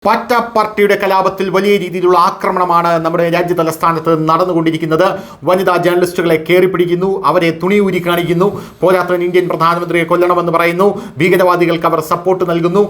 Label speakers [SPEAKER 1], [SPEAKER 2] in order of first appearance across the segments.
[SPEAKER 1] പാറ്റ പാർട്ടിയുടെ കലാപത്തിൽ വലിയ രീതിയിലുള്ള ആക്രമണമാണ് നമ്മുടെ രാജ്യ തലസ്ഥാനത്ത് നടന്നുകൊണ്ടിരിക്കുന്നത്. വനിതാ ജേർണലിസ്റ്റുകളെ കയറിപ്പിടിക്കുന്നു, അവരെ തുണിയൂരി കാണിക്കുന്നു, പോരാത്തതിന് ഇന്ത്യൻ പ്രധാനമന്ത്രിയെ കൊല്ലണമെന്ന് പറയുന്നു, ഭീകരവാദികൾക്ക് അവർ സപ്പോർട്ട് നൽകുന്നു.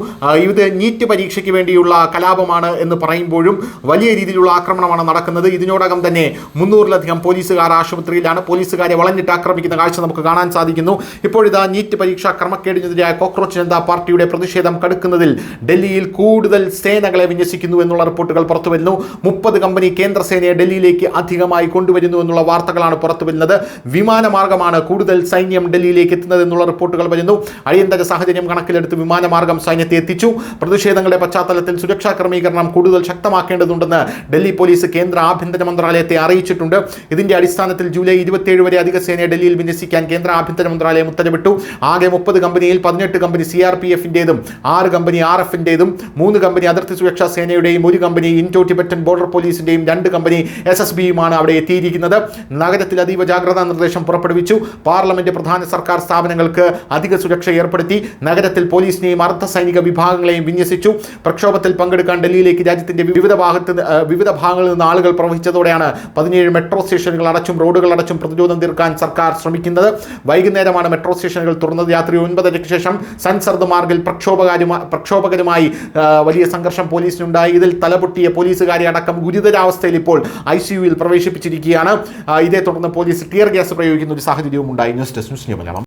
[SPEAKER 1] ഇത് നീറ്റ് പരീക്ഷയ്ക്ക് വേണ്ടിയുള്ള കലാപമാണ് എന്ന് പറയുമ്പോഴും വലിയ രീതിയിലുള്ള ആക്രമണമാണ് നടക്കുന്നത്. ഇതിനോടകം തന്നെ 300-ലധികം പോലീസുകാർ ആശുപത്രിയിലാണ്. പോലീസുകാരെ വളഞ്ഞിട്ട് ആക്രമിക്കുന്ന കാഴ്ച നമുക്ക് കാണാൻ സാധിക്കുന്നു. ഇപ്പോഴിതാ നീറ്റ് പരീക്ഷാ ക്രമക്കേടിനെതിരായ കോക്രോച്ച് ജനതാ പാർട്ടിയുടെ പ്രതിഷേധം കടുക്കുന്നതിൽ ഡൽഹിയിൽ കൂടുതൽ സേനകളെ വിന്യസിക്കുന്നു എന്നുള്ള റിപ്പോർട്ടുകൾ പുറത്തുവരുന്നു. 30 കമ്പനി കേന്ദ്ര സേനയെ ഡൽഹിയിലേക്ക് അധികമായി കൊണ്ടുവരുന്നു എന്നുള്ള വാർത്തകളാണ് പുറത്തുവരുന്നത്. വിമാനമാർഗമാണ് കൂടുതൽ സൈന്യം ഡൽഹിയിലേക്ക് എത്തുന്നത് എന്നുള്ള റിപ്പോർട്ടുകൾ വരുന്നു. അടിയന്തര സാഹചര്യം കണക്കിലെടുത്ത് വിമാനമാർഗം സൈന്യത്തെ എത്തിച്ചു. പ്രതിഷേധങ്ങളുടെ പശ്ചാത്തലത്തിൽ സുരക്ഷാ ക്രമീകരണം കൂടുതൽ ശക്തമാക്കേണ്ടതുണ്ടെന്ന് ഡൽഹി പോലീസ് കേന്ദ്ര ആഭ്യന്തര മന്ത്രാലയത്തെ അറിയിച്ചിട്ടുണ്ട്. ഇതിന്റെ അടിസ്ഥാനത്തിൽ ജൂലൈ 27 വരെ അധിക സേനയെ ഡൽഹിയിൽ വിന്യസിക്കാൻ കേന്ദ്ര ആഭ്യന്തര മന്ത്രാലയം ഉത്തരവിട്ടു. ആകെ 30 കമ്പനിയിൽ 18 കമ്പനി CRPF-ന്റേതും 6 കമ്പനി RF-ന്റേതും 3 കമ്പനി അതിർത്തി സുരക്ഷാ സേനയുടെയും 1 കമ്പനി ഇൻഡോ ടിബറ്റൻ ബോർഡർ പോലീസിന്റെയും 2 കമ്പനി SSB-യുമാണ് അവിടെ എത്തിയിരിക്കുന്നത്. നഗരത്തിൽ അതീവ ജാഗ്രതാ നിർദ്ദേശം പുറപ്പെടുവിച്ചു. പാർലമെന്റ്, പ്രധാന സർക്കാർ സ്ഥാപനങ്ങൾക്ക് അധിക സുരക്ഷ ഏർപ്പെടുത്തി. നഗരത്തിൽ പോലീസിനെയും അർദ്ധ സൈനിക വിഭാഗങ്ങളെയും വിന്യസിച്ചു. പ്രക്ഷോഭത്തിൽ പങ്കെടുക്കാൻ ഡൽഹിയിലേക്ക് രാജ്യത്തിന്റെ വിവിധ ഭാഗങ്ങളിൽ നിന്ന് ആളുകൾ പ്രവഹിച്ചതോടെയാണ് 17 മെട്രോ സ്റ്റേഷനുകൾ അടച്ചും റോഡുകൾ അടച്ചും പ്രതിരോധം തീർക്കാൻ സർക്കാർ ശ്രമിക്കുന്നത്. വൈകുന്നേരമാണ് മെട്രോ സ്റ്റേഷനുകൾ തുറന്നത്. രാത്രി 9:30-ക്ക് ശേഷം സൻസർദ് മാർഗിൽ പ്രക്ഷോഭകരുമായി വലിയ സംഘർഷം പോലീസിനുണ്ടായി. ഇതിൽ തലപൊട്ടിയ പോലീസുകാരെ അടക്കം ഗുരുതരാവസ്ഥയിൽ ഇപ്പോൾ ICU-യിൽ പ്രവേശിപ്പിച്ചിരിക്കുകയാണ്. ഇതേ തുടർന്ന് പോലീസ് ടിയർ ഗ്യാസ് പ്രയോഗിക്കുന്ന ഒരു സാഹചര്യവും ഉണ്ടായി. News desk news Malayalam.